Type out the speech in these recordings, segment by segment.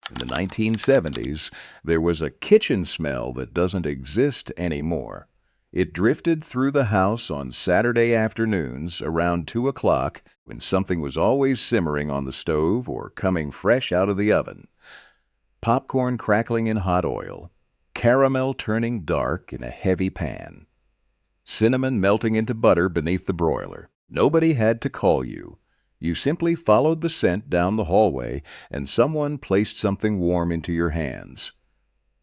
In the 1970s, there was a kitchen smell that doesn't exist anymore. It drifted through the house on Saturday afternoons around 2 o'clock when something was always simmering on the stove or coming fresh out of the oven. Popcorn crackling in hot oil, caramel turning dark in a heavy pan, cinnamon melting into butter beneath the broiler. Nobody had to call you. You simply followed the scent down the hallway, and someone placed something warm into your hands.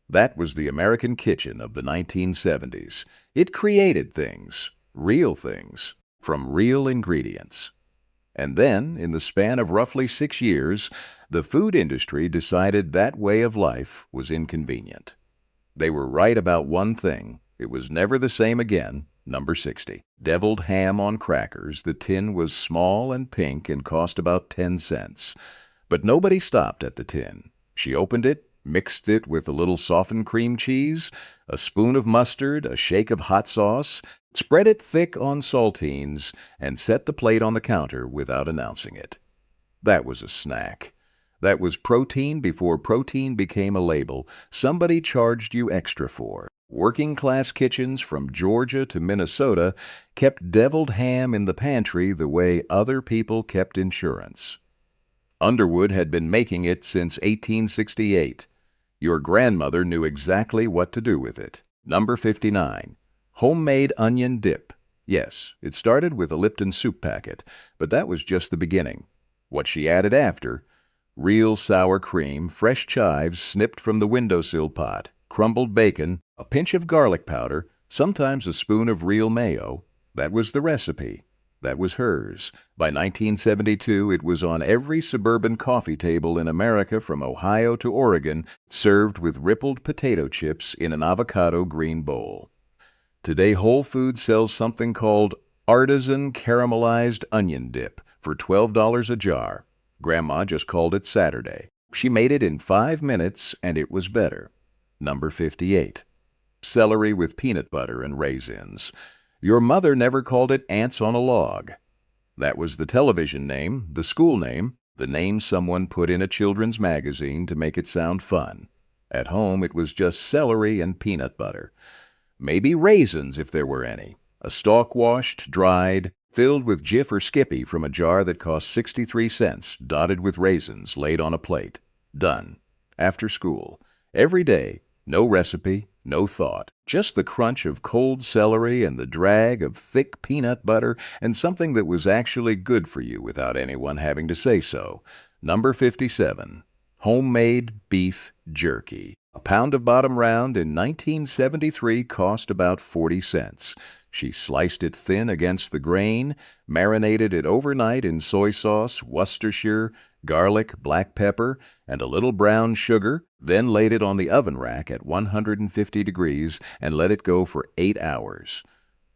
That was the American kitchen of the 1970s. It created things, real things, from real ingredients. And then, in the span of roughly 6 years, the food industry decided that way of life was inconvenient. They were right about one thing. It was never the same again. Number 60. Deviled ham on crackers. The tin was small and pink and cost about 10 cents. But nobody stopped at the tin. She opened it, mixed it with a little softened cream cheese, a spoon of mustard, a shake of hot sauce, spread it thick on saltines, and set the plate on the counter without announcing it. That was a snack. That was protein before protein became a label somebody charged you extra for. Working-class kitchens from Georgia to Minnesota kept deviled ham in the pantry the way other people kept insurance. Underwood had been making it since 1868. Your grandmother knew exactly what to do with it. Number 59. Homemade onion dip. Yes, it started with a Lipton soup packet, but that was just the beginning. What she added after: real sour cream, fresh chives snipped from the windowsill pot, crumbled bacon, a pinch of garlic powder, sometimes a spoon of real mayo. That was the recipe. That was hers. By 1972, it was on every suburban coffee table in America from Ohio to Oregon, served with rippled potato chips in an avocado green bowl. Today, Whole Foods sells something called artisan caramelized onion dip for $12 a jar. Grandma just called it Saturday. She made it in 5 minutes, and it was better. Number 58. Celery with peanut butter and raisins. Your mother never called it ants on a log. That was the television name, the school name, the name someone put in a children's magazine to make it sound fun. At home, it was just celery and peanut butter. Maybe raisins if there were any. A stalk washed, dried, filled with Jif or Skippy from a jar that cost 63 cents, dotted with raisins, laid on a plate. Done. After school. Every day. No recipe, no thought. Just the crunch of cold celery and the drag of thick peanut butter and something that was actually good for you without anyone having to say so. Number 57. Homemade beef jerky. A pound of bottom round in 1973 cost about 40 cents. She sliced it thin against the grain, marinated it overnight in soy sauce, Worcestershire, garlic, black pepper, and a little brown sugar, then laid it on the oven rack at 150 degrees and let it go for 8 hours.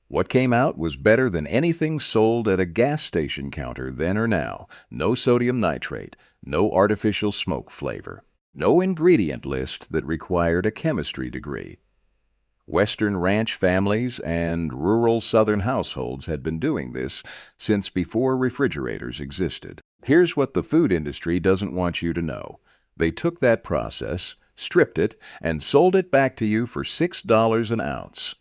What came out was better than anything sold at a gas station counter then or now. No sodium nitrate, no artificial smoke flavor, no ingredient list that required a chemistry degree. Western ranch families and rural Southern households had been doing this since before refrigerators existed. Here's what the food industry doesn't want you to know. They took that process, stripped it, and sold it back to you for $6 an ounce.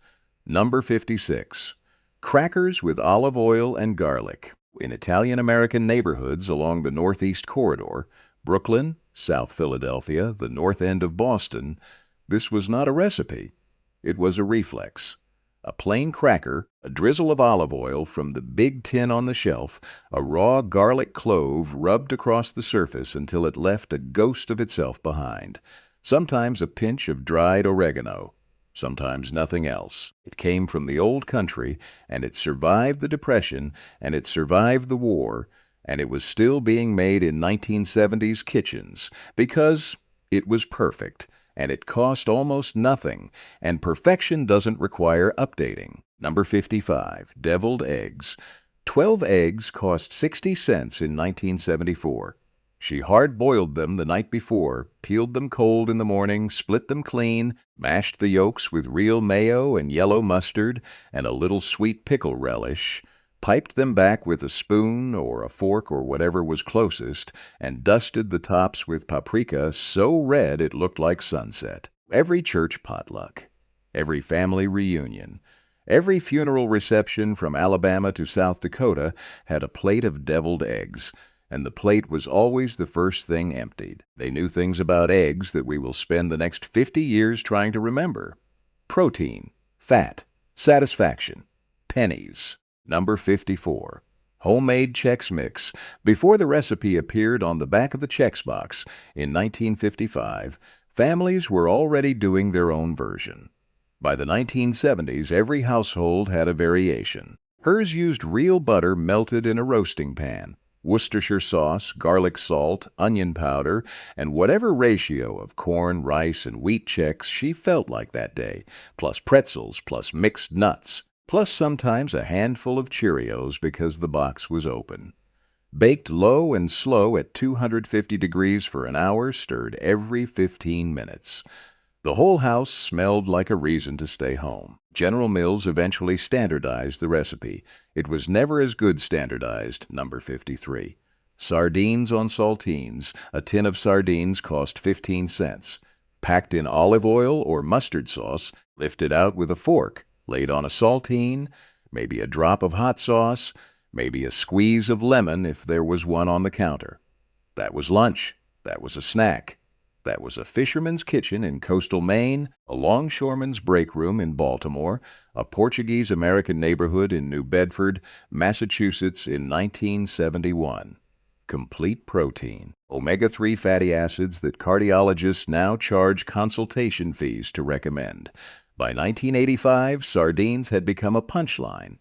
Number 56. Crackers with olive oil and garlic. In Italian-American neighborhoods along the Northeast Corridor, Brooklyn, South Philadelphia, the North End of Boston, this was not a recipe. It was a reflex. A plain cracker, a drizzle of olive oil from the big tin on the shelf, a raw garlic clove rubbed across the surface until it left a ghost of itself behind. Sometimes a pinch of dried oregano. Sometimes nothing else. It came from the old country, and it survived the Depression, and it survived the war, and it was still being made in 1970s kitchens because it was perfect. And it cost almost nothing, and perfection doesn't require updating. Number 55. Deviled eggs. 12 eggs cost 60 cents in 1974. She hard-boiled them the night before, peeled them cold in the morning, split them clean, mashed the yolks with real mayo and yellow mustard, and a little sweet pickle relish. piped them back with a spoon or a fork or whatever was closest, and dusted the tops with paprika so red it looked like sunset. Every church potluck, every family reunion, every funeral reception from Alabama to South Dakota had a plate of deviled eggs, and the plate was always the first thing emptied. They knew things about eggs that we will spend the next 50 years trying to remember. Protein, fat, satisfaction, pennies. Number 54. Homemade Chex Mix. Before the recipe appeared on the back of the Chex box in 1955, families were already doing their own version. By the 1970s, every household had a variation. Hers used real butter melted in a roasting pan, Worcestershire sauce, garlic salt, onion powder, and whatever ratio of corn, rice, and wheat Chex she felt like that day, plus pretzels, plus mixed nuts, plus sometimes a handful of Cheerios because the box was open. Baked low and slow at 250 degrees for an hour, stirred every 15 minutes. The whole house smelled like a reason to stay home. General Mills eventually standardized the recipe. It was never as good standardized. Number 53. Sardines on saltines. A tin of sardines cost 15 cents. Packed in olive oil or mustard sauce, lifted out with a fork, laid on a saltine, maybe a drop of hot sauce, maybe a squeeze of lemon if there was one on the counter. That was lunch. That was a snack. That was a fisherman's kitchen in coastal Maine, a longshoreman's break room in Baltimore, a Portuguese-American neighborhood in New Bedford, Massachusetts in 1971. Complete protein, omega-3 fatty acids that cardiologists now charge consultation fees to recommend. By 1985, sardines had become a punchline,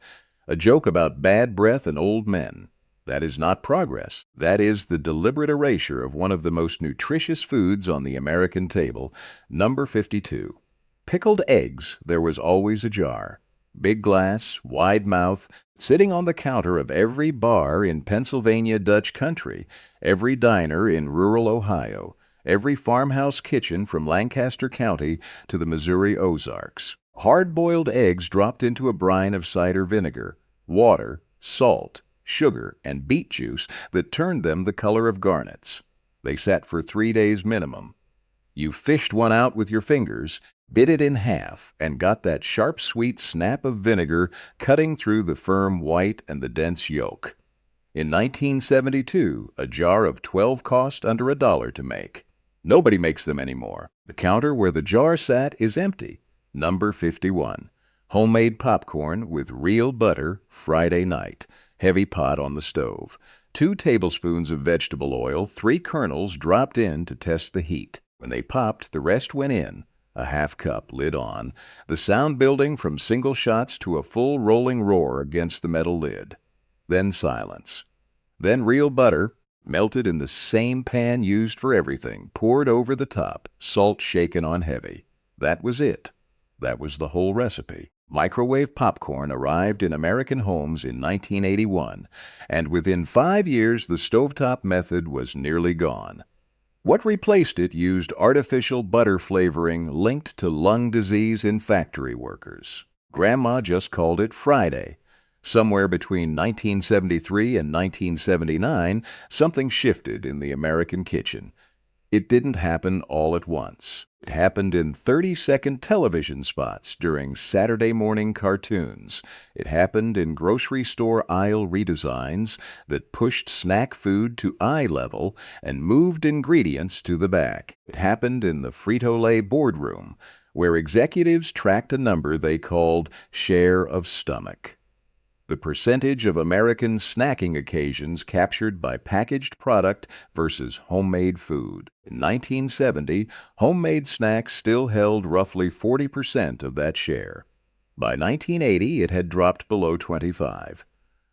a joke about bad breath and old men. That is not progress. That is the deliberate erasure of one of the most nutritious foods on the American table. Number 52. Pickled eggs, there was always a jar. Big glass, wide mouth, sitting on the counter of every bar in Pennsylvania Dutch country, every diner in rural Ohio, every farmhouse kitchen from Lancaster County to the Missouri Ozarks. Hard-boiled eggs dropped into a brine of cider vinegar, water, salt, sugar, and beet juice that turned them the color of garnets. They sat for 3 days minimum. You fished one out with your fingers, bit it in half, and got that sharp, sweet snap of vinegar cutting through the firm white and the dense yolk. In 1972, a jar of 12 cost under $1 to make. Nobody makes them anymore. The counter where the jar sat is empty. Number 51. Homemade popcorn with real butter, Friday night. Heavy pot on the stove. 2 tablespoons of vegetable oil, 3 kernels dropped in to test the heat. When they popped, the rest went in. A half cup, lid on. The sound building from single shots to a full rolling roar against the metal lid. Then silence. Then real butter, melted in the same pan used for everything, poured over the top, salt shaken on heavy. That was it. That was the whole recipe. Microwave popcorn arrived in American homes in 1981, and within 5 years the stovetop method was nearly gone. What replaced it used artificial butter flavoring linked to lung disease in factory workers. Grandma just called it Friday. Somewhere between 1973 and 1979, something shifted in the American kitchen. It didn't happen all at once. It happened in 30-second television spots during Saturday morning cartoons. It happened in grocery store aisle redesigns that pushed snack food to eye level and moved ingredients to the back. It happened in the Frito-Lay boardroom, where executives tracked a number they called share of stomach. The percentage of American snacking occasions captured by packaged product versus homemade food. In 1970, homemade snacks still held roughly 40% of that share. By 1980, it had dropped below 25.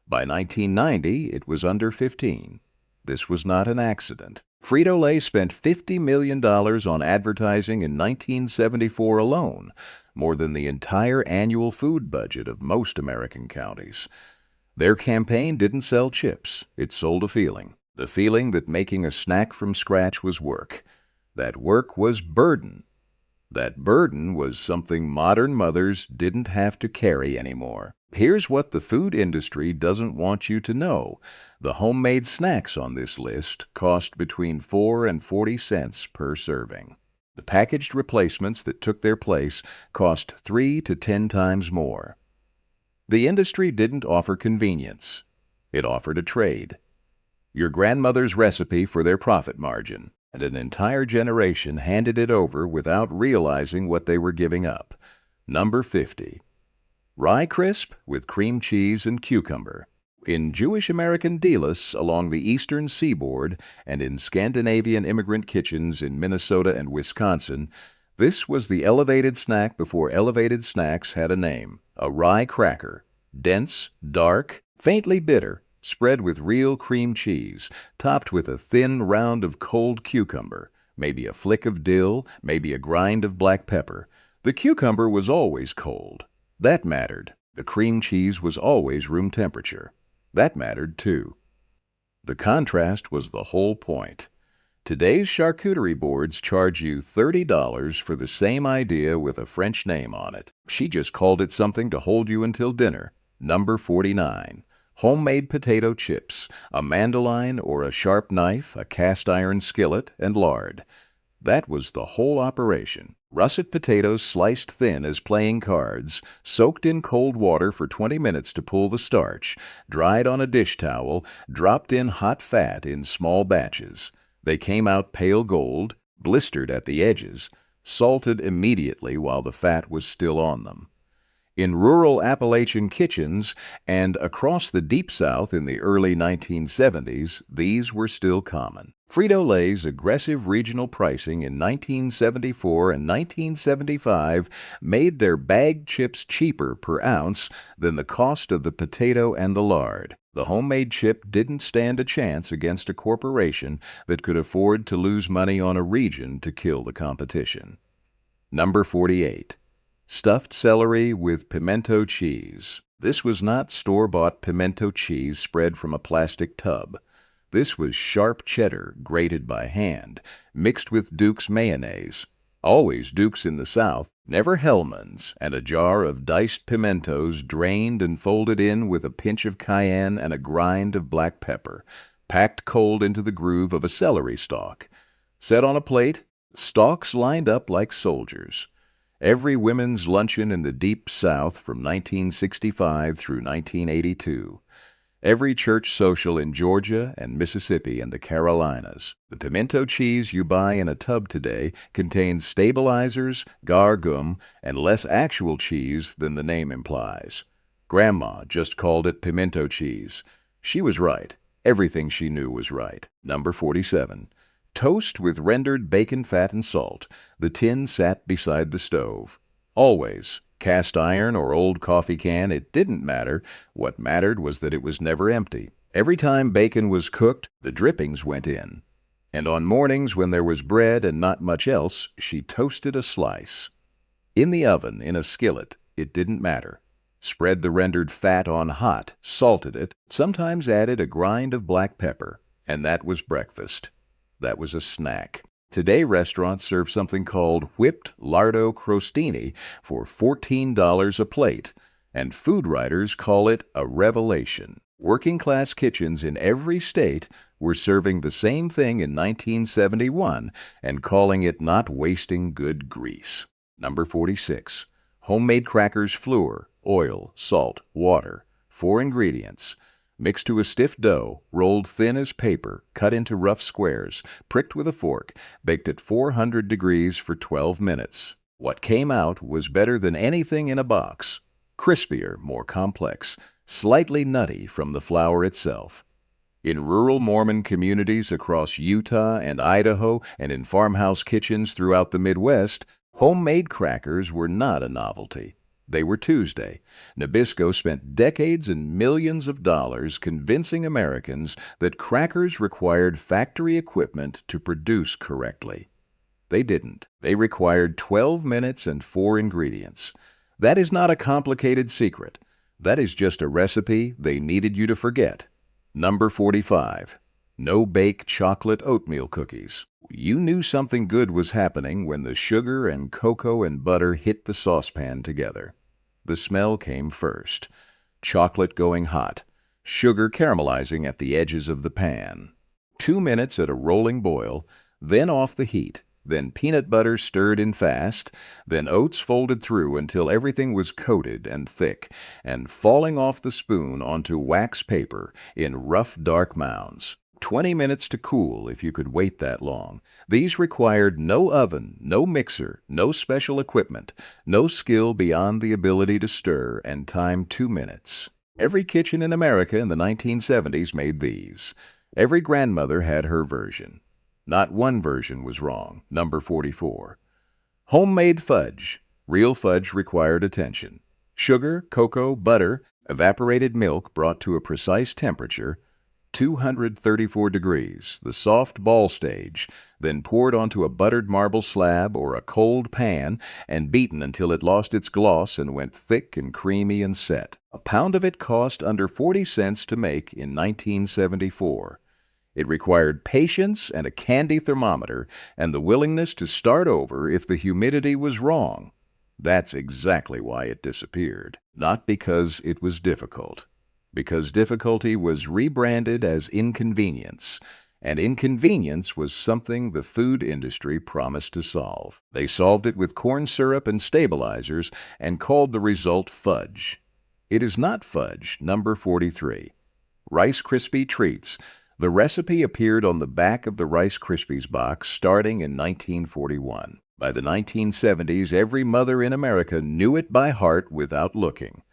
By 1990, it was under 15. This was not an accident. Frito-Lay spent $50 million on advertising in 1974 alone, more than the entire annual food budget of most American counties. Their campaign didn't sell chips. It sold a feeling. The feeling that making a snack from scratch was work. That work was burden. That burden was something modern mothers didn't have to carry anymore. Here's what the food industry doesn't want you to know. The homemade snacks on this list cost between 4 and 40 cents per serving. The packaged replacements that took their place cost 3 to 10 times more. The industry didn't offer convenience. It offered a trade. Your grandmother's recipe for their profit margin, and an entire generation handed it over without realizing what they were giving up. Number 50. Rye crisp with cream cheese and cucumber. In Jewish American delis along the eastern seaboard and in Scandinavian immigrant kitchens in Minnesota and Wisconsin, this was the elevated snack before elevated snacks had a name. A rye cracker. Dense, dark, faintly bitter, spread with real cream cheese, topped with a thin round of cold cucumber, maybe a flick of dill, maybe a grind of black pepper. The cucumber was always cold. That mattered. The cream cheese was always room temperature. That mattered, too. The contrast was the whole point. Today's charcuterie boards charge you $30 for the same idea with a French name on it. She just called it something to hold you until dinner. Number 49. Homemade potato chips, a mandolin or a sharp knife, a cast iron skillet, and lard. That was the whole operation. Russet potatoes sliced thin as playing cards, soaked in cold water for 20 minutes to pull the starch, dried on a dish towel, dropped in hot fat in small batches. They came out pale gold, blistered at the edges, salted immediately while the fat was still on them. In rural Appalachian kitchens and across the Deep South in the early 1970s, these were still common. Frito-Lay's aggressive regional pricing in 1974 and 1975 made their bagged chips cheaper per ounce than the cost of the potato and the lard. The homemade chip didn't stand a chance against a corporation that could afford to lose money on a region to kill the competition. Number 48. Stuffed celery with pimento cheese. This was not store-bought pimento cheese spread from a plastic tub. This was sharp cheddar grated by hand, mixed with Duke's mayonnaise. Always Duke's in the South, never Hellman's, and a jar of diced pimentos drained and folded in with a pinch of cayenne and a grind of black pepper, packed cold into the groove of a celery stalk. Set on a plate, stalks lined up like soldiers. Every women's luncheon in the Deep South from 1965 through 1982. Every church social in Georgia and Mississippi and the Carolinas. The pimento cheese you buy in a tub today contains stabilizers, gar gum, and less actual cheese than the name implies. Grandma just called it pimento cheese. She was right. Everything she knew was right. Number 47. Toast with rendered bacon fat and salt. The tin sat beside the stove. Always. Cast iron or old coffee can, it didn't matter. What mattered was that it was never empty. Every time bacon was cooked, the drippings went in. And on mornings when there was bread and not much else, she toasted a slice. In the oven, in a skillet, it didn't matter. Spread the rendered fat on hot, salted it, sometimes added a grind of black pepper, and that was breakfast. That was a snack. Today, restaurants serve something called whipped lardo crostini for $14 a plate, and food writers call it a revelation. Working-class kitchens in every state were serving the same thing in 1971 and calling it not wasting good grease. Number 46. Homemade crackers flour, oil, salt, water. 4 ingredients. Mixed to a stiff dough, rolled thin as paper, cut into rough squares, pricked with a fork, baked at 400 degrees for 12 minutes. What came out was better than anything in a box. Crispier, more complex, slightly nutty from the flour itself. In rural Mormon communities across Utah and Idaho and in farmhouse kitchens throughout the Midwest, homemade crackers were not a novelty. They were Tuesday. Nabisco spent decades and millions of dollars convincing Americans that crackers required factory equipment to produce correctly. They didn't. They required 12 minutes and 4 ingredients. That is not a complicated secret. That is just a recipe they needed you to forget. Number 45. No-bake chocolate oatmeal cookies. You knew something good was happening when the sugar and cocoa and butter hit the saucepan together. The smell came first. chocolate going hot, sugar caramelizing at the edges of the pan. 2 minutes at a rolling boil, then off the heat, then peanut butter stirred in fast, then oats folded through until everything was coated and thick, and falling off the spoon onto wax paper in rough, dark mounds. 20 minutes to cool if you could wait that long. These required no oven, no mixer, no special equipment, no skill beyond the ability to stir, and time 2 minutes. Every kitchen in America in the 1970s made these. Every grandmother had her version. Not one version was wrong. Number 44. Homemade fudge. Real fudge required attention. Sugar, cocoa, butter, evaporated milk brought to a precise temperature, 234 degrees, the soft ball stage, then poured onto a buttered marble slab or a cold pan and beaten until it lost its gloss and went thick and creamy and set. A pound of it cost under 40 cents to make in 1974. It required patience and a candy thermometer and the willingness to start over if the humidity was wrong. That's exactly why it disappeared. Not because it was difficult. Because difficulty was rebranded as inconvenience, and inconvenience was something the food industry promised to solve. They solved it with corn syrup and stabilizers and called the result fudge. It is not fudge. Number 43. Rice Krispie Treats. The recipe appeared on the back of the Rice Krispies box starting in 1941. By the 1970s, every mother in America knew it by heart without looking.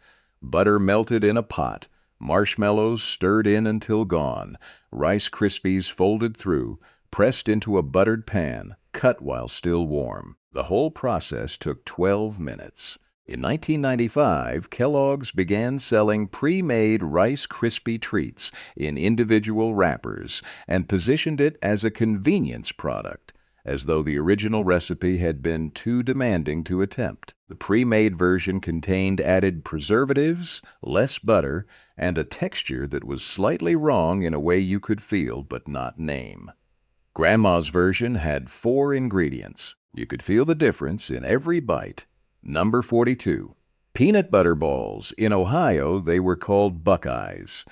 Butter melted in a pot, marshmallows stirred in until gone, Rice Krispies folded through, pressed into a buttered pan, cut while still warm. The whole process took 12 minutes. In 1995, Kellogg's began selling pre-made Rice Krispie Treats in individual wrappers and positioned it as a convenience product, as though the original recipe had been too demanding to attempt. The pre-made version contained added preservatives, less butter, and a texture that was slightly wrong in a way you could feel but not name. Grandma's version had 4 ingredients. You could feel the difference in every bite. Number 42. Peanut butter balls. In Ohio, they were called Buckeyes.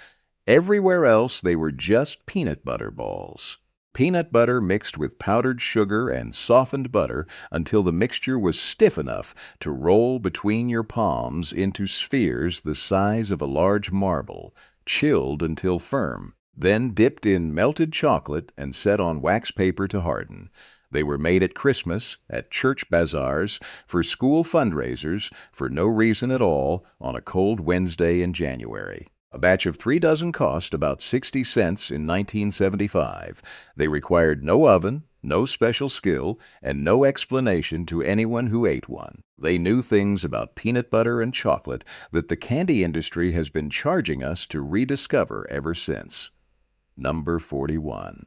Everywhere else, they were just peanut butter balls. Peanut butter mixed with powdered sugar and softened butter until the mixture was stiff enough to roll between your palms into spheres the size of a large marble, chilled until firm, then dipped in melted chocolate and set on wax paper to harden. They were made at Christmas, at church bazaars, for school fundraisers, for no reason at all, on a cold Wednesday in January. A batch of 3 dozen cost about 60 cents in 1975. They required no oven, no special skill, and no explanation to anyone who ate one. They knew things about peanut butter and chocolate that the candy industry has been charging us to rediscover ever since. Number 41.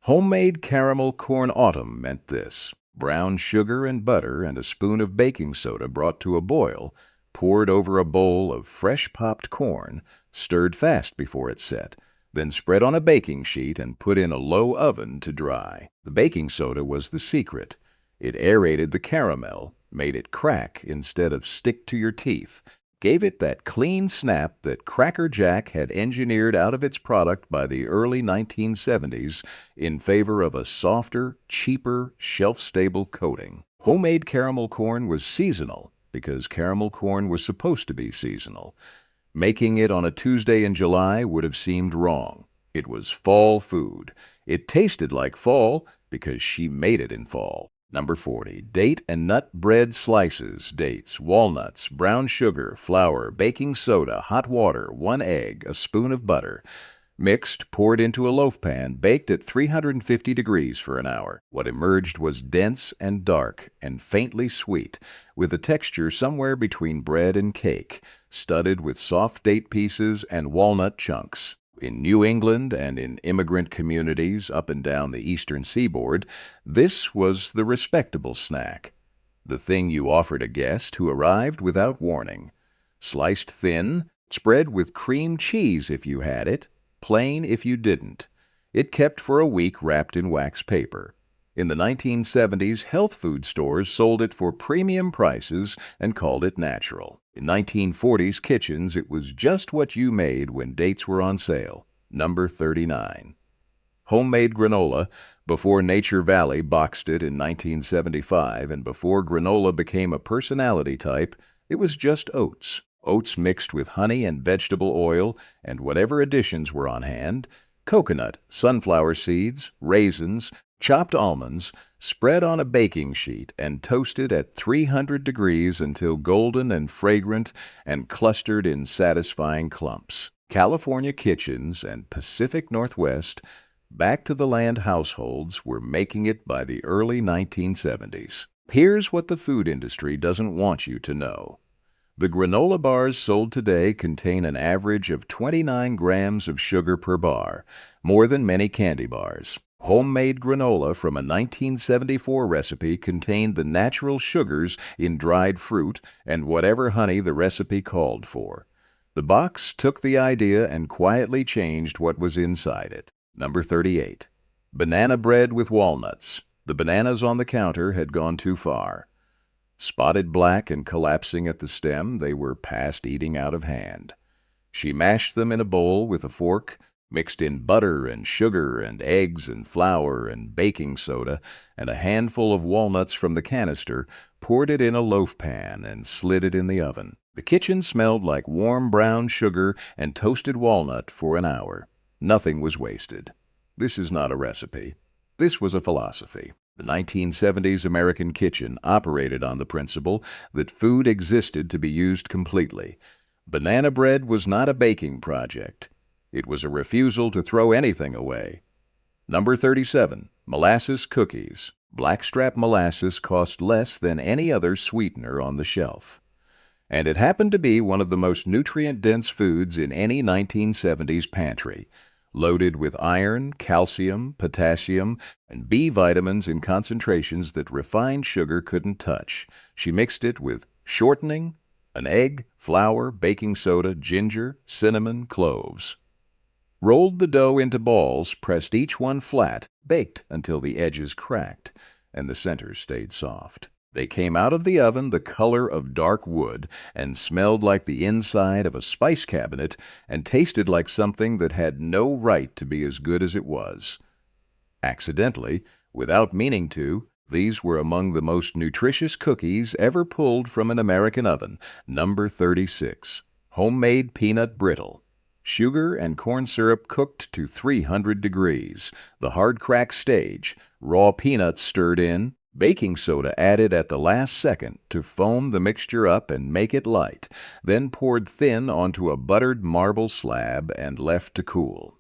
Homemade caramel corn autumn meant this. Brown sugar and butter and a spoon of baking soda brought to a boil, poured over a bowl of fresh popped corn, stirred fast before it set, then spread on a baking sheet and put in a low oven to dry. The baking soda was the secret. It aerated the caramel, made it crack instead of stick to your teeth, gave it that clean snap that Cracker Jack had engineered out of its product by the early 1970s in favor of a softer, cheaper, shelf-stable coating. Homemade caramel corn was seasonal because caramel corn was supposed to be seasonal. Making it on a Tuesday in July would have seemed wrong. It was fall food. It tasted like fall because she made it in fall. Number 40. Date and nut bread slices. Dates, walnuts, brown sugar, flour, baking soda, hot water, 1 egg, a spoon of butter. Mixed, poured into a loaf pan, baked at 350 degrees for an hour. What emerged was dense and dark and faintly sweet, with a texture somewhere between bread and cake, studded with soft date pieces and walnut chunks. In New England and in immigrant communities up and down the eastern seaboard, this was the respectable snack, the thing you offered a guest who arrived without warning. Sliced thin, spread with cream cheese if you had it, plain if you didn't. It kept for a week wrapped in wax paper. In the 1970s, health food stores sold it for premium prices and called it natural. In 1940s kitchens, it was just what you made when dates were on sale. Number 39. Homemade granola. Before Nature Valley boxed it in 1975 and before granola became a personality type, it was just oats. Oats mixed with honey and vegetable oil and whatever additions were on hand, coconut, sunflower seeds, raisins, chopped almonds, spread on a baking sheet and toasted at 300 degrees until golden and fragrant and clustered in satisfying clumps. California kitchens and Pacific Northwest back-to-the-land households were making it by the early 1970s. Here's what the food industry doesn't want you to know. The granola bars sold today contain an average of 29 grams of sugar per bar, more than many candy bars. Homemade granola from a 1974 recipe contained the natural sugars in dried fruit and whatever honey the recipe called for. The box took the idea and quietly changed what was inside it. Number 38. Banana bread with walnuts. The bananas on the counter had gone too far. Spotted black and collapsing at the stem, they were past eating out of hand. She mashed them in a bowl with a fork, mixed in butter and sugar and eggs and flour and baking soda and a handful of walnuts from the canister, poured it in a loaf pan, and slid it in the oven. The kitchen smelled like warm brown sugar and toasted walnut for an hour. Nothing was wasted. This is not a recipe. This was a philosophy. The 1970s American kitchen operated on the principle that food existed to be used completely. Banana bread was not a baking project. It was a refusal to throw anything away. Number 37. Molasses cookies. Blackstrap molasses cost less than any other sweetener on the shelf. And it happened to be one of the most nutrient-dense foods in any 1970s pantry, loaded with iron, calcium, potassium, and B vitamins in concentrations that refined sugar couldn't touch. She mixed it with shortening, an egg, flour, baking soda, ginger, cinnamon, cloves. Rolled the dough into balls, pressed each one flat, baked until the edges cracked, and the center stayed soft. They came out of the oven the color of dark wood and smelled like the inside of a spice cabinet and tasted like something that had no right to be as good as it was. Accidentally, without meaning to, these were among the most nutritious cookies ever pulled from an American oven. Number 36. Homemade peanut brittle. Sugar and corn syrup cooked to 300 degrees. The hard crack stage. Raw peanuts stirred in. Baking soda added at the last second to foam the mixture up and make it light, then poured thin onto a buttered marble slab and left to cool.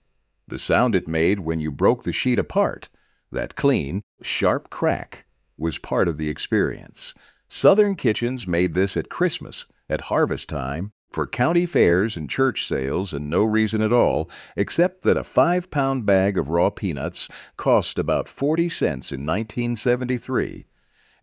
The sound it made when you broke the sheet apart, that clean, sharp crack, was part of the experience. Southern kitchens made this at Christmas, at harvest time, for county fairs and church sales, and no reason at all, except that a 5-pound bag of raw peanuts cost about 40 cents in 1973,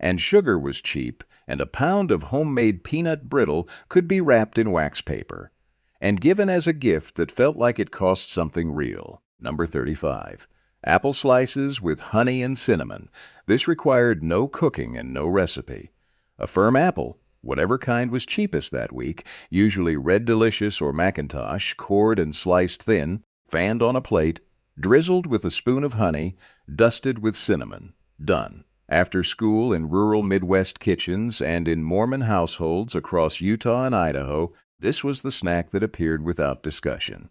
and sugar was cheap, and a pound of homemade peanut brittle could be wrapped in wax paper, and given as a gift that felt like it cost something real. Number 35. Apple slices with honey and cinnamon. This required no cooking and no recipe. A firm apple, whatever kind was cheapest that week, usually Red Delicious or Macintosh, cored and sliced thin, fanned on a plate, drizzled with a spoon of honey, dusted with cinnamon. Done. After school in rural Midwest kitchens and in Mormon households across Utah and Idaho, this was the snack that appeared without discussion.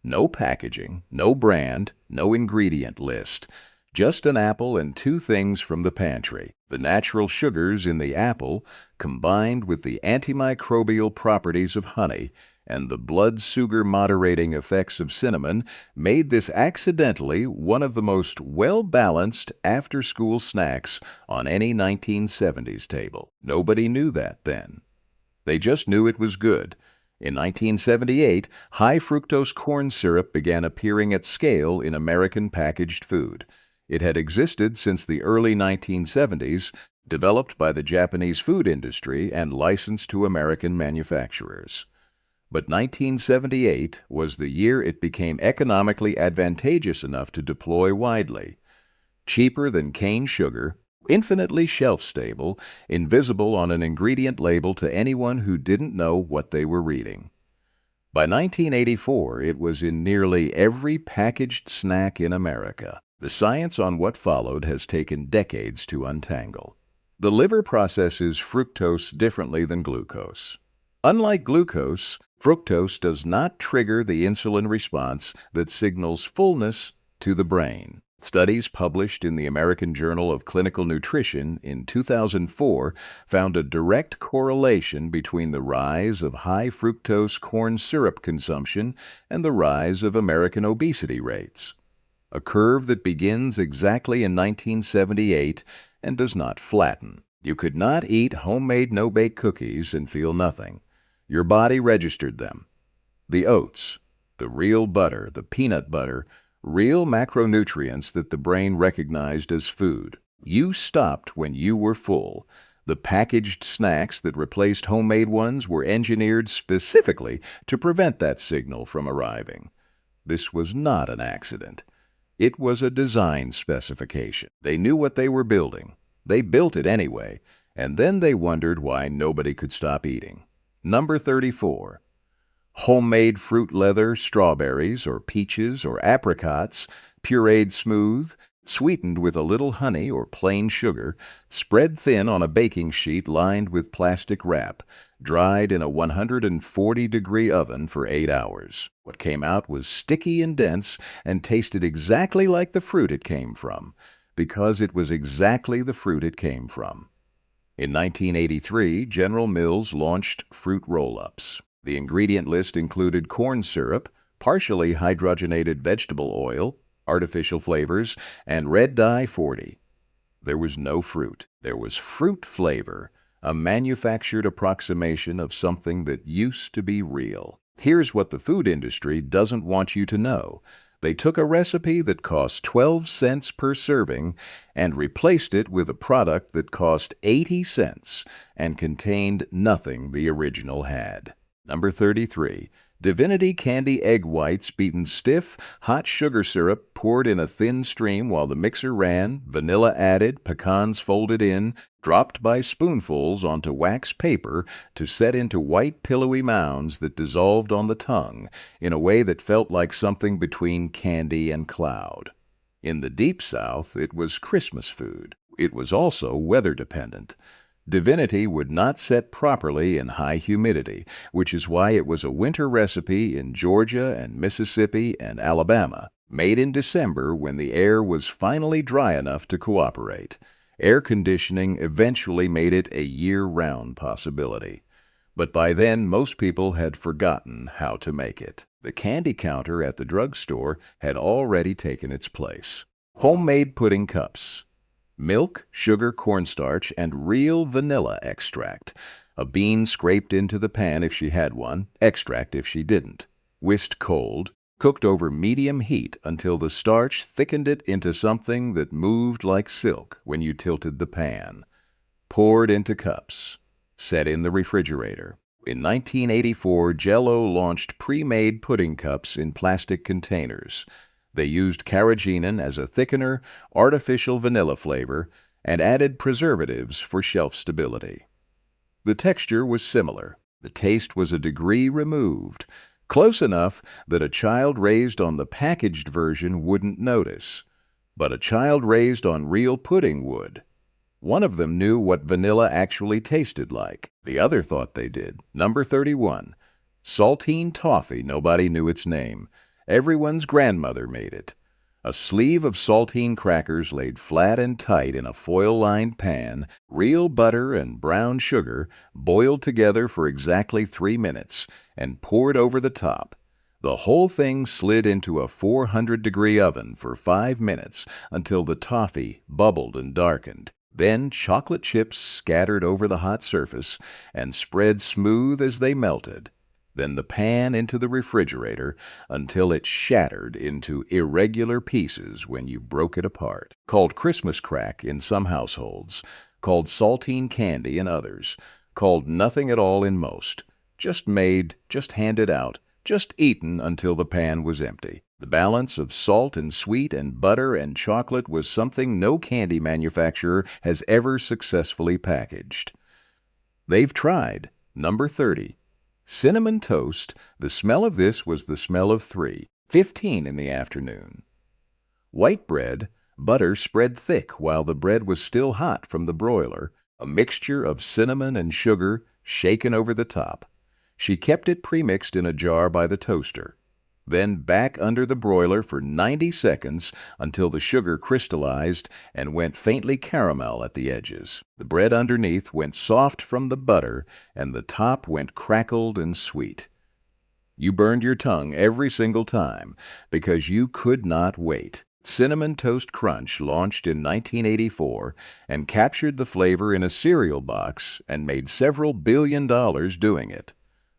No packaging, no brand, no ingredient list. Just an apple and two things from the pantry. The natural sugars in the apple, combined with the antimicrobial properties of honey and the blood sugar moderating effects of cinnamon, made this accidentally one of the most well-balanced after-school snacks on any 1970s table. Nobody knew that then. They just knew it was good. In 1978, high-fructose corn syrup began appearing at scale in American packaged food. It had existed since the early 1970s, developed by the Japanese food industry and licensed to American manufacturers. But 1978 was the year it became economically advantageous enough to deploy widely. cheaper than cane sugar, infinitely shelf-stable, invisible on an ingredient label to anyone who didn't know what they were reading. By 1984, it was in nearly every packaged snack in America. The science on what followed has taken decades to untangle. The liver processes fructose differently than glucose. Unlike glucose, fructose does not trigger the insulin response that signals fullness to the brain. Studies published in the American Journal of Clinical Nutrition in 2004 found a direct correlation between the rise of high fructose corn syrup consumption and the rise of American obesity rates. A curve that begins exactly in 1978 and does not flatten. You could not eat homemade no-bake cookies and feel nothing. Your body registered them. The oats, the real butter, the peanut butter, real macronutrients that the brain recognized as food. You stopped when you were full. The packaged snacks that replaced homemade ones were engineered specifically to prevent that signal from arriving. This was not an accident. It was a design specification. They knew what they were building. They built it anyway, and then they wondered why nobody could stop eating. Number 34. Homemade fruit leather, strawberries or peaches or apricots, pureed smooth, sweetened with a little honey or plain sugar, spread thin on a baking sheet lined with plastic wrap, dried in a 140-degree oven for 8 hours. What came out was sticky and dense and tasted exactly like the fruit it came from, because it was exactly the fruit it came from. In 1983, General Mills launched fruit roll-ups. The ingredient list included corn syrup, partially hydrogenated vegetable oil, artificial flavors, and red dye 40. There was no fruit. There was fruit flavor, a manufactured approximation of something that used to be real. Here's what the food industry doesn't want you to know. They took a recipe that cost 12 cents per serving and replaced it with a product that cost 80 cents and contained nothing the original had. Number 33. Divinity candy egg whites beaten stiff, hot sugar syrup poured in a thin stream while the mixer ran, vanilla added, pecans folded in, dropped by spoonfuls onto wax paper to set into white pillowy mounds that dissolved on the tongue in a way that felt like something between candy and cloud. In the Deep South, it was Christmas food. It was also weather-dependent. Divinity would not set properly in high humidity, which is why it was a winter recipe in Georgia and Mississippi and Alabama, made in December when the air was finally dry enough to cooperate. Air conditioning eventually made it a year-round possibility. But by then, most people had forgotten how to make it. The candy counter at the drugstore had already taken its place. Homemade pudding cups. Milk, sugar, cornstarch, and real vanilla extract. A bean scraped into the pan if she had one, extract if she didn't. Whisked cold, cooked over medium heat until the starch thickened it into something that moved like silk when you tilted the pan. Poured into cups. Set in the refrigerator. In 1984, Jell-O launched pre-made pudding cups in plastic containers. They used carrageenan as a thickener, artificial vanilla flavor, and added preservatives for shelf stability. The texture was similar. The taste was a degree removed, close enough that a child raised on the packaged version wouldn't notice. But a child raised on real pudding would. One of them knew what vanilla actually tasted like. The other thought they did. Number 31. Saltine toffee, nobody knew its name. Everyone's grandmother made it. A sleeve of saltine crackers laid flat and tight in a foil-lined pan, real butter and brown sugar, boiled together for exactly 3 minutes, and poured over the top. The whole thing slid into a 400-degree oven for 5 minutes until the toffee bubbled and darkened. Then chocolate chips scattered over the hot surface and spread smooth as they melted. Then the pan into the refrigerator until it shattered into irregular pieces when you broke it apart. Called Christmas crack in some households, called saltine candy in others, called nothing at all in most. Just made, just handed out, just eaten until the pan was empty. The balance of salt and sweet and butter and chocolate was something no candy manufacturer has ever successfully packaged. They've tried. Number 30. Cinnamon toast. The smell of this was the smell of 3:15 in the afternoon. White bread, butter spread thick while the bread was still hot from the broiler, a mixture of cinnamon and sugar shaken over the top. She kept it premixed in a jar by the toaster. Then back under the broiler for 90 seconds until the sugar crystallized and went faintly caramel at the edges. The bread underneath went soft from the butter, and the top went crackled and sweet. You burned your tongue every single time because you could not wait. Cinnamon Toast Crunch launched in 1984 and captured the flavor in a cereal box and made several billion dollars doing it.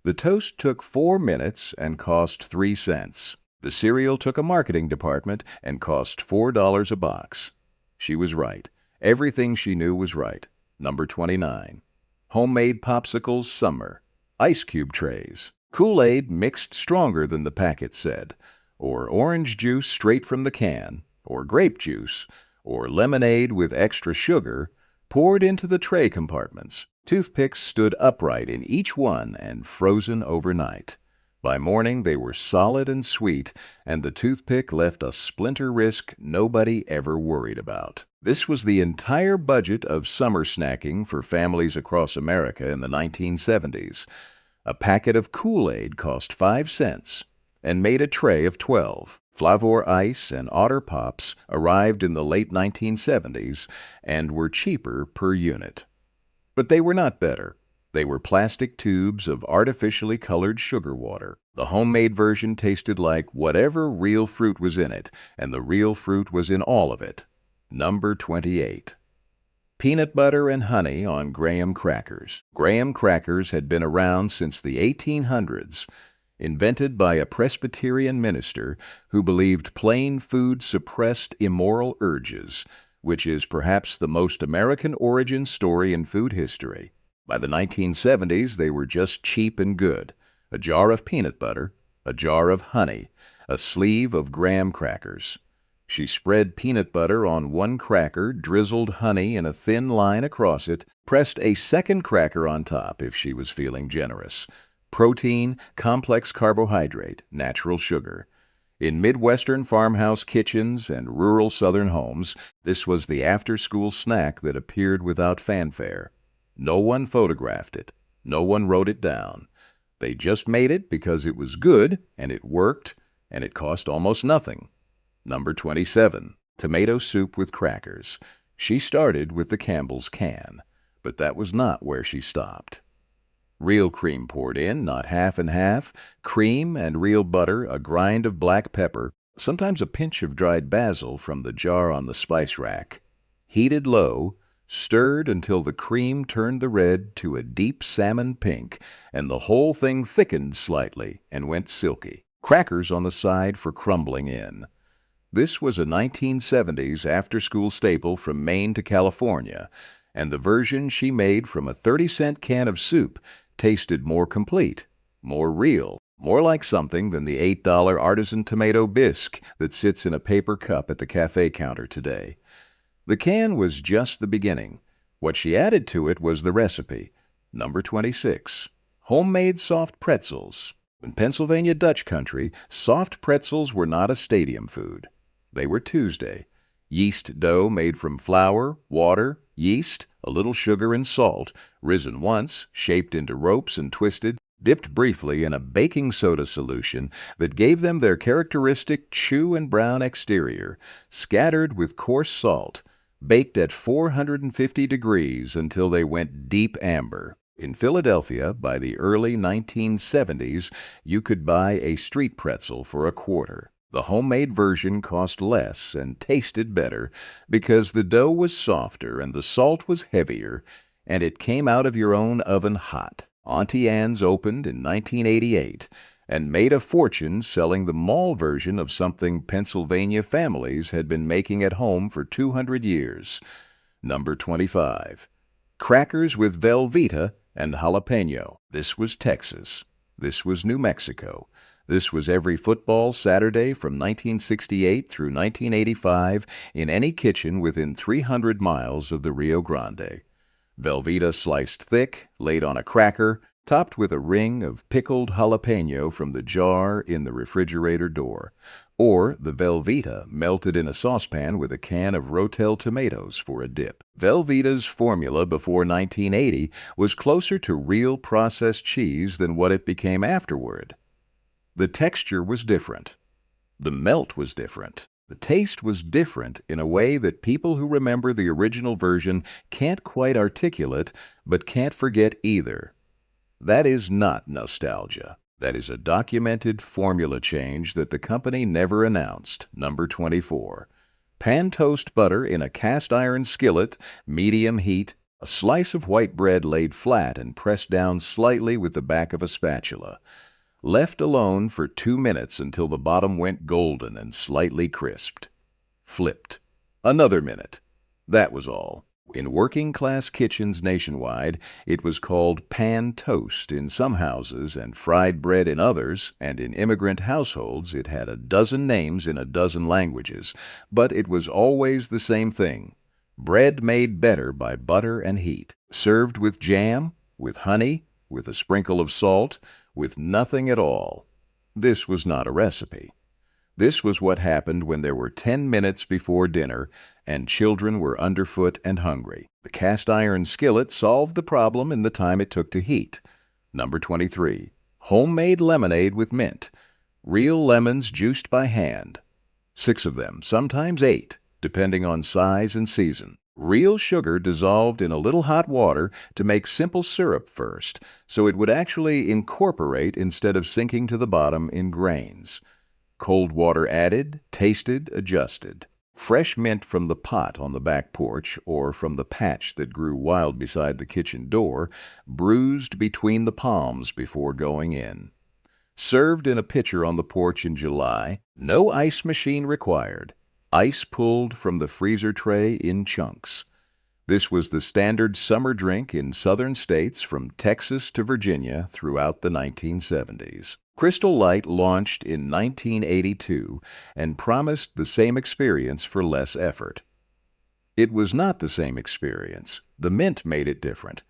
The toast took 4 minutes and cost 3 cents. The cereal took a marketing department and cost $4 a box. She was right. Everything she knew was right. Number 29. Homemade popsicles summer. Ice cube trays. Kool-Aid mixed stronger than the packet said, or orange juice straight from the can, or grape juice, or lemonade with extra sugar, poured into the tray compartments. Toothpicks stood upright in each one and frozen overnight. By morning they were solid and sweet, and the toothpick left a splinter risk nobody ever worried about. This was the entire budget of summer snacking for families across America in the 1970s. A packet of Kool-Aid cost 5 cents and made a tray of 12. Flavor Ice and Otter Pops arrived in the late 1970s and were cheaper per unit. But they were not better. They were plastic tubes of artificially colored sugar water. The homemade version tasted like whatever real fruit was in it, and the real fruit was in all of it. Number 28. Peanut butter and honey on graham crackers. Graham crackers had been around since the 1800s, invented by a Presbyterian minister who believed plain food suppressed immoral urges, which is perhaps the most American origin story in food history. By the 1970s, they were just cheap and good. A jar of peanut butter, a jar of honey, a sleeve of graham crackers. She spread peanut butter on one cracker, drizzled honey in a thin line across it, pressed a second cracker on top if she was feeling generous. Protein, complex carbohydrate, natural sugar. In Midwestern farmhouse kitchens and rural Southern homes, this was the after-school snack that appeared without fanfare. No one photographed it. No one wrote it down. They just made it because it was good, and it worked, and it cost almost nothing. Number 27. Tomato soup with crackers. She started with the Campbell's can, but that was not where she stopped. Real cream poured in, not half and half, cream and real butter, a grind of black pepper, sometimes a pinch of dried basil from the jar on the spice rack. Heated low, stirred until the cream turned the red to a deep salmon pink, and the whole thing thickened slightly and went silky. Crackers on the side for crumbling in. This was a 1970s after-school staple from Maine to California, and the version she made from a 30-cent can of soup tasted more complete, more real, more like something than the $8 artisan tomato bisque that sits in a paper cup at the cafe counter today. The can was just the beginning. What she added to it was the recipe. Number 26. Homemade soft pretzels. In Pennsylvania Dutch country, soft pretzels were not a stadium food. They were Tuesday. Yeast dough made from flour, water, yeast, a little sugar and salt, risen once, shaped into ropes and twisted, dipped briefly in a baking soda solution that gave them their characteristic chew and brown exterior, scattered with coarse salt, baked at 450 degrees until they went deep amber. In Philadelphia, by the early 1970s, you could buy a street pretzel for $0.25. The homemade version cost less and tasted better because the dough was softer and the salt was heavier, and it came out of your own oven hot. Auntie Anne's opened in 1988 and made a fortune selling the mall version of something Pennsylvania families had been making at home for 200 years. Number 25. Crackers with Velveeta and jalapeno. This was Texas. This was New Mexico. This was every football Saturday from 1968 through 1985 in any kitchen within 300 miles of the Rio Grande. Velveeta sliced thick, laid on a cracker, topped with a ring of pickled jalapeno from the jar in the refrigerator door, or the Velveeta melted in a saucepan with a can of Rotel tomatoes for a dip. Velveeta's formula before 1980 was closer to real processed cheese than what it became afterward. The texture was different. The melt was different. The taste was different in a way that people who remember the original version can't quite articulate, but can't forget either. That is not nostalgia. That is a documented formula change that the company never announced. Number 24. Pan toast butter in a cast iron skillet, medium heat, a slice of white bread laid flat and pressed down slightly with the back of a spatula. Left alone for 2 minutes until the bottom went golden and slightly crisped. Flipped. Another minute. That was all. In working-class kitchens nationwide, it was called pan toast in some houses and fried bread in others, and in immigrant households it had a dozen names in a dozen languages, but it was always the same thing. Bread made better by butter and heat, served with jam, with honey, with a sprinkle of salt, with nothing at all. This was not a recipe. This was what happened when there were 10 minutes before dinner and children were underfoot and hungry. The cast iron skillet solved the problem in the time it took to heat. Number 23. Homemade lemonade with mint. Real lemons juiced by hand. 6 of them, sometimes 8, depending on size and season. Real sugar dissolved in a little hot water to make simple syrup first, so it would actually incorporate instead of sinking to the bottom in grains. Cold water added, tasted, adjusted. Fresh mint from the pot on the back porch or from the patch that grew wild beside the kitchen door, bruised between the palms before going in. Served in a pitcher on the porch in July, no ice machine required. Ice pulled from the freezer tray in chunks. This was the standard summer drink in southern states from Texas to Virginia throughout the 1970s. Crystal Light launched in 1982 and promised the same experience for less effort. It was not the same experience. The mint made it different.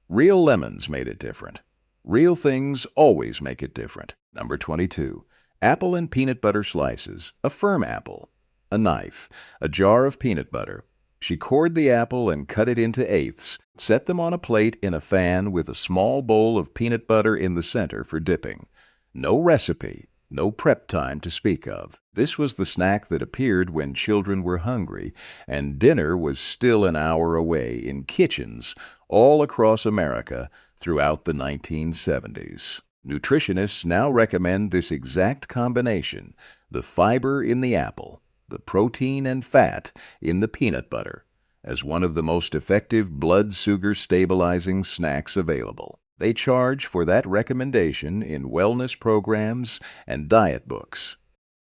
Real lemons made it different. Real things always make it different. Number 22. Apple and peanut butter slices. A firm apple. A knife. A jar of peanut butter. She cored the apple and cut it into eighths, set them on a plate in a fan with a small bowl of peanut butter in the center for dipping. No recipe, no prep time to speak of. This was the snack that appeared when children were hungry, and dinner was still an hour away in kitchens all across America throughout the 1970s. Nutritionists now recommend this exact combination, the fiber in the apple, the protein and fat in the peanut butter, as one of the most effective blood sugar stabilizing snacks available. They charge for that recommendation in wellness programs and diet books.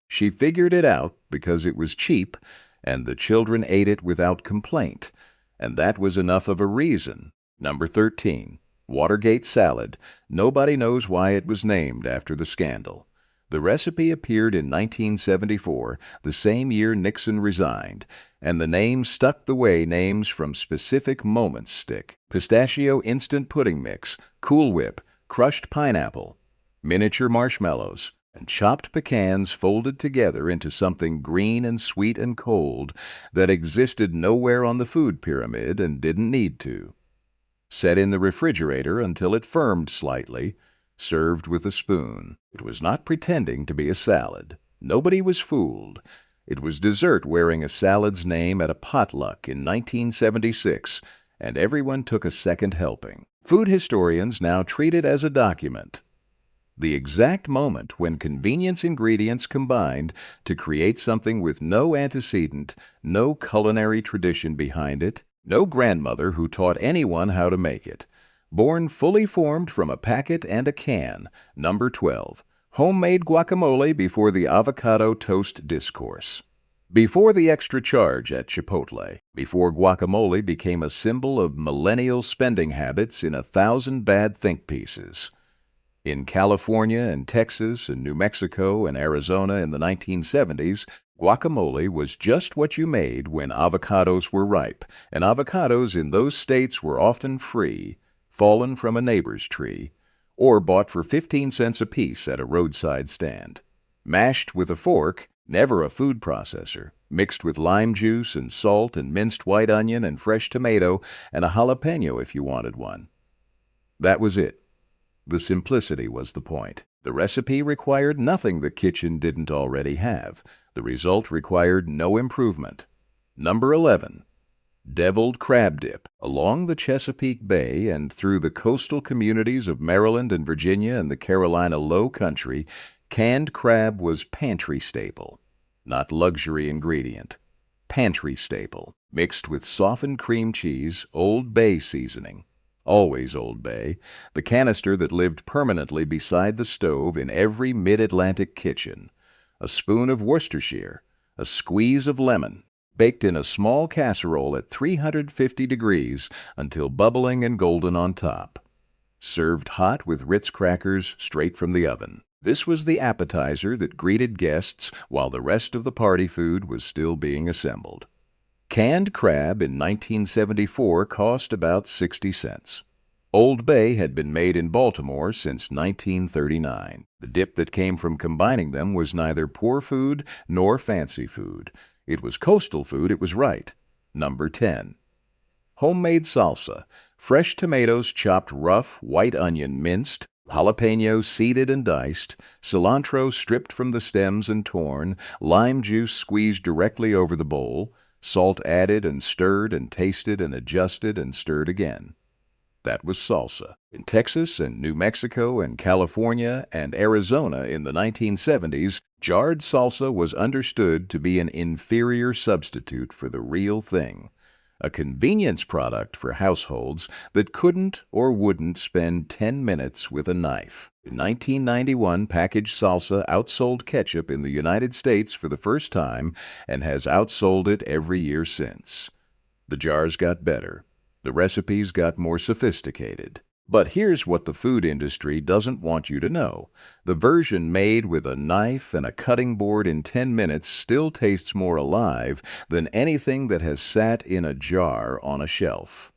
She figured it out because it was cheap, and the children ate it without complaint, and that was enough of a reason. Number 13. Watergate salad. Nobody knows why it was named after the scandal. The recipe appeared in 1974, the same year Nixon resigned, and the name stuck the way names from specific moments stick. Pistachio instant pudding mix, Cool Whip, crushed pineapple, miniature marshmallows, and chopped pecans folded together into something green and sweet and cold that existed nowhere on the food pyramid and didn't need to. Set in the refrigerator until it firmed slightly, served with a spoon. It was not pretending to be a salad. Nobody was fooled. It was dessert wearing a salad's name at a potluck in 1976, and everyone took a second helping. Food historians now treat it as a document. The exact moment when convenience ingredients combined to create something with no antecedent, no culinary tradition behind it, no grandmother who taught anyone how to make it. Born fully formed from a packet and a can. Number 12. Homemade guacamole before the avocado toast discourse. Before the extra charge at Chipotle, before guacamole became a symbol of millennial spending habits in 1,000 bad think pieces. In California and Texas and New Mexico and Arizona in the 1970s, guacamole was just what you made when avocados were ripe, and avocados in those states were often free, fallen from a neighbor's tree, or bought for 15 cents apiece at a roadside stand. Mashed with a fork, never a food processor, mixed with lime juice and salt and minced white onion and fresh tomato and a jalapeno if you wanted one. That was it. The simplicity was the point. The recipe required nothing the kitchen didn't already have. The result required no improvement. Number 11. Deviled crab dip. Along the Chesapeake Bay and through the coastal communities of Maryland and Virginia and the Carolina Low Country, canned crab was pantry staple. Not luxury ingredient. Pantry staple. Mixed with softened cream cheese, Old Bay seasoning. Always Old Bay, the canister that lived permanently beside the stove in every mid-Atlantic kitchen. A spoon of Worcestershire, a squeeze of lemon, baked in a small casserole at 350 degrees until bubbling and golden on top. Served hot with Ritz crackers straight from the oven. This was the appetizer that greeted guests while the rest of the party food was still being assembled. Canned crab in 1974 cost about 60 cents. Old Bay had been made in Baltimore since 1939. The dip that came from combining them was neither poor food nor fancy food. It was coastal food, it was right. Number 10. Homemade salsa. Fresh tomatoes chopped rough, white onion minced, jalapeno seeded and diced, cilantro stripped from the stems and torn, lime juice squeezed directly over the bowl, salt added and stirred and tasted and adjusted and stirred again. That was salsa. In Texas and New Mexico and California and Arizona in the 1970s, jarred salsa was understood to be an inferior substitute for the real thing, a convenience product for households that couldn't or wouldn't spend 10 minutes with a knife. In 1991, packaged salsa outsold ketchup in the United States for the first time and has outsold it every year since. The jars got better. The recipes got more sophisticated. But here's what the food industry doesn't want you to know. The version made with a knife and a cutting board in 10 minutes still tastes more alive than anything that has sat in a jar on a shelf.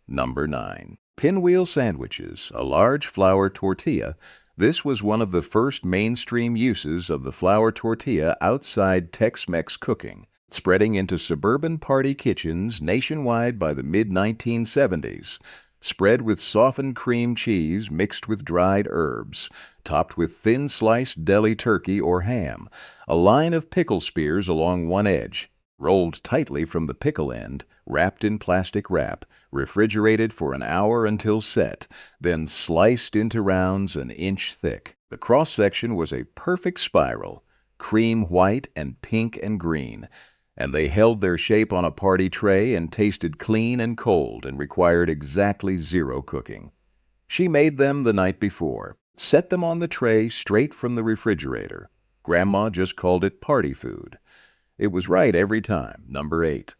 Number 9. Pinwheel sandwiches, a large flour tortilla. This was one of the first mainstream uses of the flour tortilla outside Tex-Mex cooking, spreading into suburban party kitchens nationwide by the mid-1970s. Spread with softened cream cheese mixed with dried herbs, topped with thin-sliced deli turkey or ham, a line of pickle spears along one edge, rolled tightly from the pickle end, wrapped in plastic wrap, refrigerated for an hour until set, then sliced into rounds an inch thick. The cross-section was a perfect spiral, cream white and pink and green, and they held their shape on a party tray and tasted clean and cold and required exactly 0 cooking. She made them the night before, set them on the tray straight from the refrigerator. Grandma just called it party food. It was right every time. Number 8.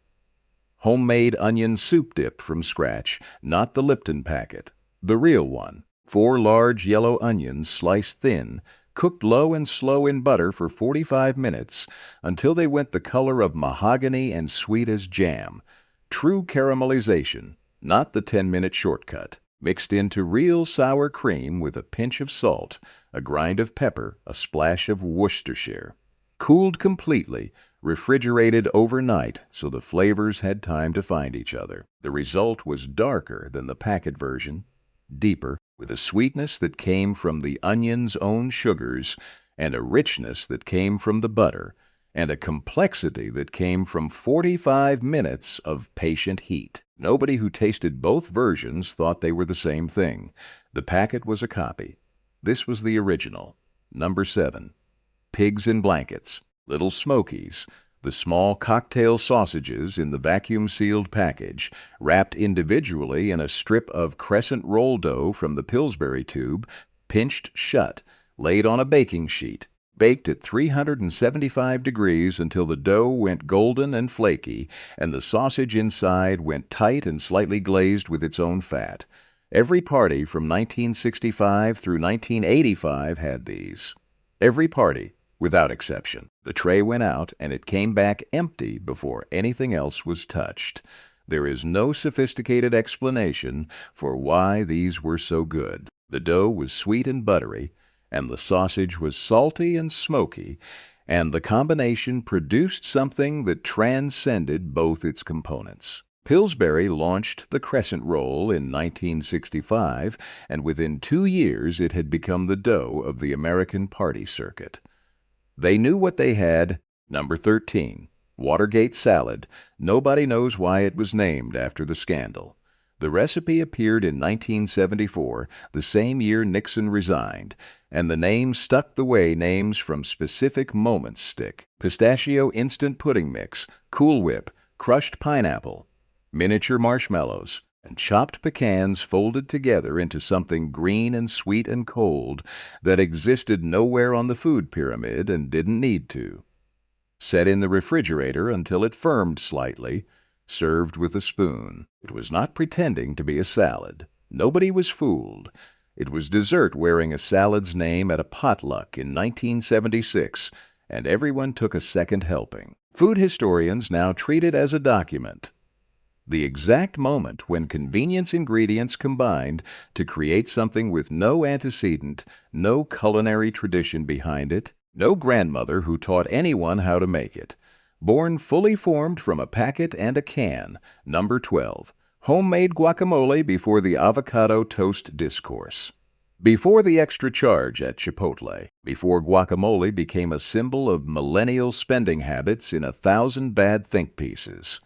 Homemade onion soup dip from scratch, not the Lipton packet. The real one. 4 large yellow onions sliced thin, cooked low and slow in butter for 45 minutes until they went the color of mahogany and sweet as jam. True caramelization, not the 10-minute shortcut. Mixed into real sour cream with a pinch of salt, a grind of pepper, a splash of Worcestershire. Cooled completely, refrigerated overnight so the flavors had time to find each other. The result was darker than the packet version, deeper, with a sweetness that came from the onion's own sugars, and a richness that came from the butter, and a complexity that came from 45 minutes of patient heat. Nobody who tasted both versions thought they were the same thing. The packet was a copy. This was the original. Number 7. Pigs in blankets, Little Smokies, the small cocktail sausages in the vacuum-sealed package, wrapped individually in a strip of crescent roll dough from the Pillsbury tube, pinched shut, laid on a baking sheet, baked at 375 degrees until the dough went golden and flaky, and the sausage inside went tight and slightly glazed with its own fat. Every party from 1965 through 1985 had these. Every party, without exception. The tray went out and it came back empty before anything else was touched. There is no sophisticated explanation for why these were so good. The dough was sweet and buttery, and the sausage was salty and smoky, and the combination produced something that transcended both its components. Pillsbury launched the crescent roll in 1965, and within 2 years it had become the dough of the American party circuit. They knew what they had. Number 13, Watergate salad. Nobody knows why it was named after the scandal. The recipe appeared in 1974, the same year Nixon resigned, and the name stuck the way names from specific moments stick. Pistachio instant pudding mix, Cool Whip, crushed pineapple, miniature marshmallows, and chopped pecans folded together into something green and sweet and cold that existed nowhere on the food pyramid and didn't need to. Set in the refrigerator until it firmed slightly, served with a spoon. It was not pretending to be a salad. Nobody was fooled. It was dessert wearing a salad's name at a potluck in 1976, and everyone took a second helping. Food historians now treat it as a document. The exact moment when convenience ingredients combined to create something with no antecedent, no culinary tradition behind it, no grandmother who taught anyone how to make it. Born fully formed from a packet and a can. Number 12. Homemade guacamole before the avocado toast discourse. Before the extra charge at Chipotle, before guacamole became a symbol of millennial spending habits in 1,000 bad think pieces.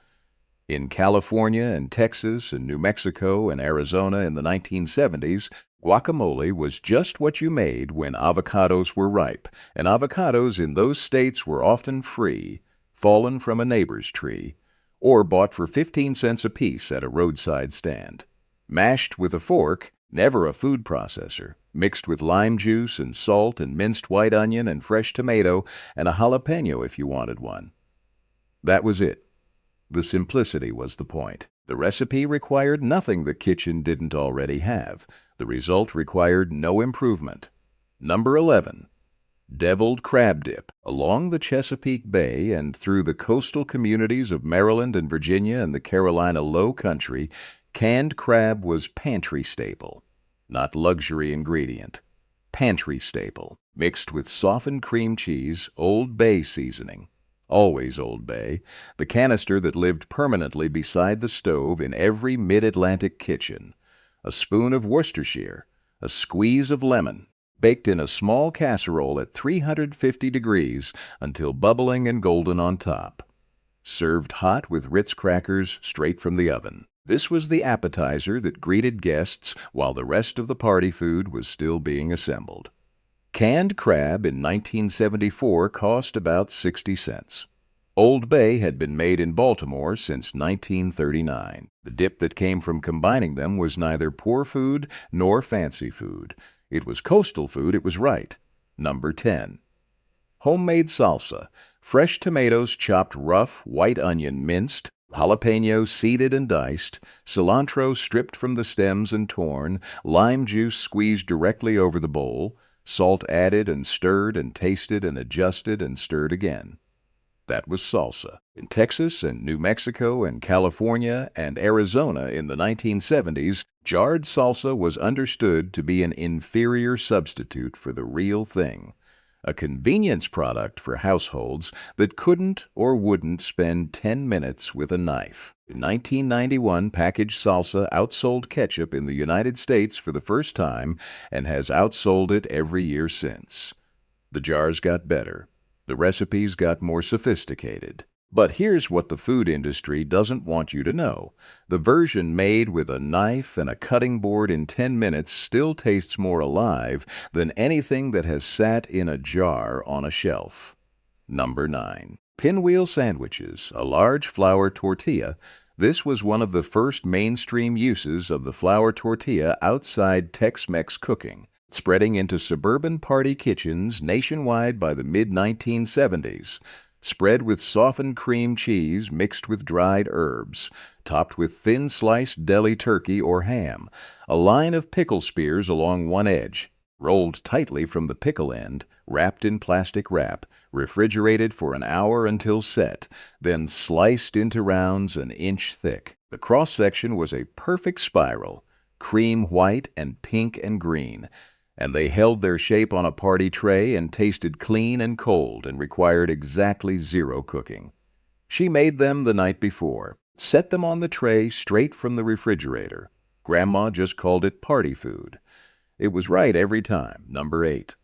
In California and Texas and New Mexico and Arizona in the 1970s, guacamole was just what you made when avocados were ripe, and avocados in those states were often free, fallen from a neighbor's tree, or bought for 15 cents apiece at a roadside stand. Mashed with a fork, never a food processor, mixed with lime juice and salt and minced white onion and fresh tomato and a jalapeno if you wanted one. That was it. The simplicity was the point. The recipe required nothing the kitchen didn't already have. The result required no improvement. Number 11. Deviled crab dip. Along the Chesapeake Bay and through the coastal communities of Maryland and Virginia and the Carolina Low Country, canned crab was pantry staple. Not luxury ingredient. Pantry staple. Mixed with softened cream cheese, Old Bay seasoning. Always Old Bay, the canister that lived permanently beside the stove in every mid-Atlantic kitchen. A spoon of Worcestershire, a squeeze of lemon, baked in a small casserole at 350 degrees until bubbling and golden on top. Served hot with Ritz crackers straight from the oven. This was the appetizer that greeted guests while the rest of the party food was still being assembled. Canned crab in 1974 cost about 60 cents. Old Bay had been made in Baltimore since 1939. The dip that came from combining them was neither poor food nor fancy food. It was coastal food, it was right. Number 10. Homemade salsa. Fresh tomatoes chopped rough, white onion minced, jalapeno seeded and diced, cilantro stripped from the stems and torn, lime juice squeezed directly over the bowl, salt added and stirred and tasted and adjusted and stirred again. That was salsa. In Texas and New Mexico and California and Arizona in the 1970s, jarred salsa was understood to be an inferior substitute for the real thing, a convenience product for households that couldn't or wouldn't spend 10 minutes with a knife. In 1991, packaged salsa outsold ketchup in the United States for the first time and has outsold it every year since. The jars got better. The recipes got more sophisticated. But here's what the food industry doesn't want you to know. The version made with a knife and a cutting board in 10 minutes still tastes more alive than anything that has sat in a jar on a shelf. Number 9. Pinwheel sandwiches, a large flour tortilla. This was one of the first mainstream uses of the flour tortilla outside Tex-Mex cooking, spreading into suburban party kitchens nationwide by the mid-1970s. Spread with softened cream cheese mixed with dried herbs, topped with thin sliced deli turkey or ham, a line of pickle spears along one edge, rolled tightly from the pickle end, wrapped in plastic wrap, refrigerated for an hour until set, then sliced into rounds an inch thick. The cross-section was a perfect spiral, cream white and pink and green, and they held their shape on a party tray and tasted clean and cold and required exactly 0 cooking. She made them the night before, set them on the tray straight from the refrigerator. Grandma just called it party food. It was right every time. Number 8.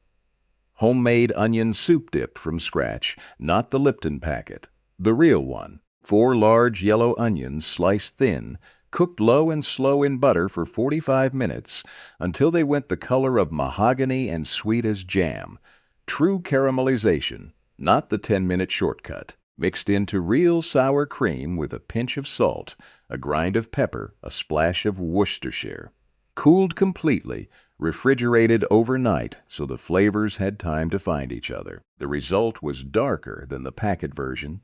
Homemade onion soup dip from scratch, not the Lipton packet. The real one. 4 large yellow onions sliced thin, cooked low and slow in butter for 45 minutes until they went the color of mahogany and sweet as jam. True caramelization, not the 10-minute shortcut. Mixed into real sour cream with a pinch of salt, a grind of pepper, a splash of Worcestershire. Cooled completely, refrigerated overnight so the flavors had time to find each other. The result was darker than the packet version,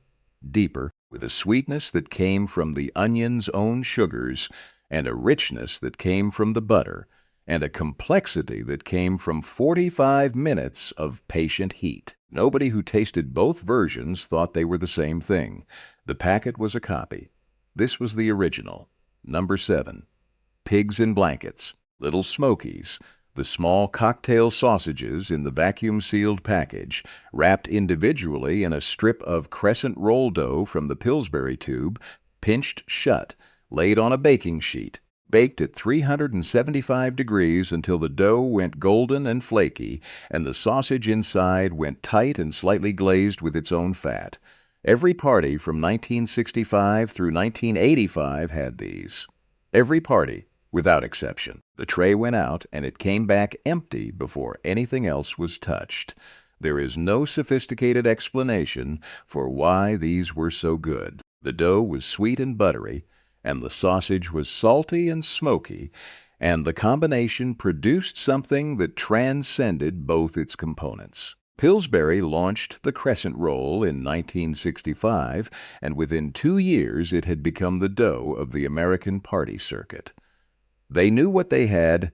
deeper, with a sweetness that came from the onion's own sugars, and a richness that came from the butter, and a complexity that came from 45 minutes of patient heat. Nobody who tasted both versions thought they were the same thing. The packet was a copy. This was the original. Number 7. Pigs in blankets. Little Smokies. The small cocktail sausages in the vacuum-sealed package, wrapped individually in a strip of crescent roll dough from the Pillsbury tube, pinched shut, laid on a baking sheet, baked at 375 degrees until the dough went golden and flaky, and the sausage inside went tight and slightly glazed with its own fat. Every party from 1965 through 1985 had these. Every party, without exception. The tray went out, and it came back empty before anything else was touched. There is no sophisticated explanation for why these were so good. The dough was sweet and buttery, and the sausage was salty and smoky, and the combination produced something that transcended both its components. Pillsbury launched the crescent roll in 1965, and within 2 years it had become the dough of the American party circuit. They knew what they had